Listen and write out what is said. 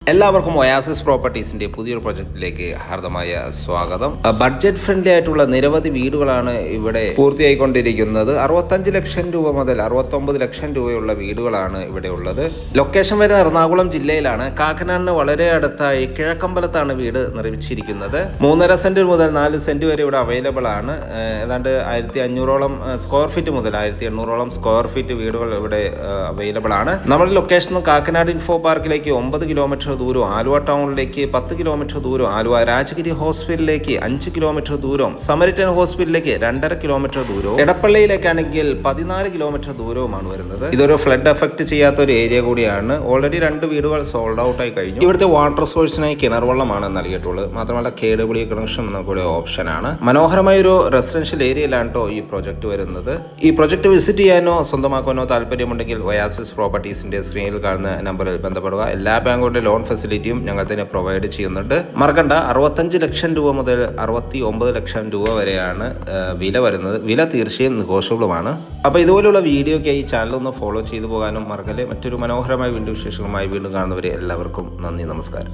എല്ലാവർക്കും ഒയാസിസ് പ്രോപ്പർട്ടീസിന്റെ പുതിയൊരു പ്രൊജക്റ്റിലേക്ക് ഹാർദമായ സ്വാഗതം. ബഡ്ജറ്റ് ഫ്രണ്ട്ലി ആയിട്ടുള്ള നിരവധി വീടുകളാണ് ഇവിടെ പൂർത്തിയായിക്കൊണ്ടിരിക്കുന്നത്. 65 ലക്ഷം രൂപ മുതൽ 69 ലക്ഷം രൂപയുള്ള വീടുകളാണ് ഇവിടെ ഉള്ളത്. ലൊക്കേഷൻ വരുന്ന എറണാകുളം ജില്ലയിലാണ്. കാക്കനാടിന് വളരെ അടുത്തായി കിഴക്കമ്പലത്താണ് വീട് നിർമ്മിച്ചിരിക്കുന്നത്. 3.5 സെന്റ് മുതൽ 4 സെന്റ് വരെ ഇവിടെ അവൈലബിൾ ആണ്. ഏതാണ്ട് 1500ഓളം സ്ക്വയർ ഫീറ്റ് മുതൽ 1800ഓളം സ്ക്വയർ ഫീറ്റ് വീടുകൾ ഇവിടെ അവൈലബിൾ ആണ്. നമ്മുടെ ലൊക്കേഷൻ കാക്കനാട് ഇൻഫോ പാർക്കിലേക്ക് 9 കിലോമീറ്റർ ദൂരം, ആലുവ ടൗണിലേക്ക് 10 കിലോമീറ്റർ ദൂരം, ആലുവ രാജഗിരി ഹോസ്പിറ്റലിലേക്ക് 5 കിലോമീറ്റർ ദൂരം, സമരിറ്റൻ ഹോസ്പിറ്റലിലേക്ക് 2.5 കിലോമീറ്റർ ദൂരവും, എടപ്പള്ളിയിലേക്കാണെങ്കിൽ 14 കിലോമീറ്റർ ദൂരവുമാണ് വരുന്നത്. ഇതൊരു ഫ്ലഡ് എഫക്ട് ചെയ്യാത്ത ഒരു ഏരിയ കൂടിയാണ്. ഓൾറെഡി 2 വീടുകൾ സോൾഡ് ഔട്ട് ആയി കഴിഞ്ഞു. ഇവിടുത്തെ വാട്ടർ സോഴ്സിനായി കിണർ വെള്ളമാണ് നൽകിയിട്ടുള്ളത്. മാത്രമല്ല KW കണക്ഷൻ കൂടെ ഓപ്ഷനാണ്. മനോഹരമായ ഒരു റെസിഡൻഷ്യൽ ഏരിയയിലാണ് കേട്ടോ ഈ പ്രൊജക്ട് വരുന്നത്. ഈ പ്രൊജക്ട് വിസിറ്റ് ചെയ്യാനോ സ്വന്തമാക്കാനോ താല്പര്യമുണ്ടെങ്കിൽ ഒയാസിസ് പ്രോപ്പർട്ടീസിന്റെ സ്ക്രീനിൽ കാണുന്ന നമ്പറിൽ ബന്ധപ്പെടുക. എല്ലാ ബാങ്കുകളുടെ ലോൺ ഫെസിലിറ്റിയും ഞങ്ങൾ തന്നെ പ്രൊവൈഡ് ചെയ്യുന്നുണ്ട്. മറക്കണ്ട, 65 ലക്ഷം രൂപ മുതൽ 69 ലക്ഷം രൂപ വരെയാണ് വില വരുന്നത്. വില തീർച്ചയായും നെഗോഷ്യബിളുമാണ്. അപ്പോൾ ഇതുപോലുള്ള വീഡിയോയ്ക്കായി ചാനൽ ഒന്ന് ഫോളോ ചെയ്തു പോകാനും മറക്കല്ലേ. മറ്റൊരു മനോഹരമായ വീണ്ടും വിശേഷങ്ങളുമായി വീണ്ടും കാണുന്നവരെ എല്ലാവർക്കും നന്ദി, നമസ്കാരം.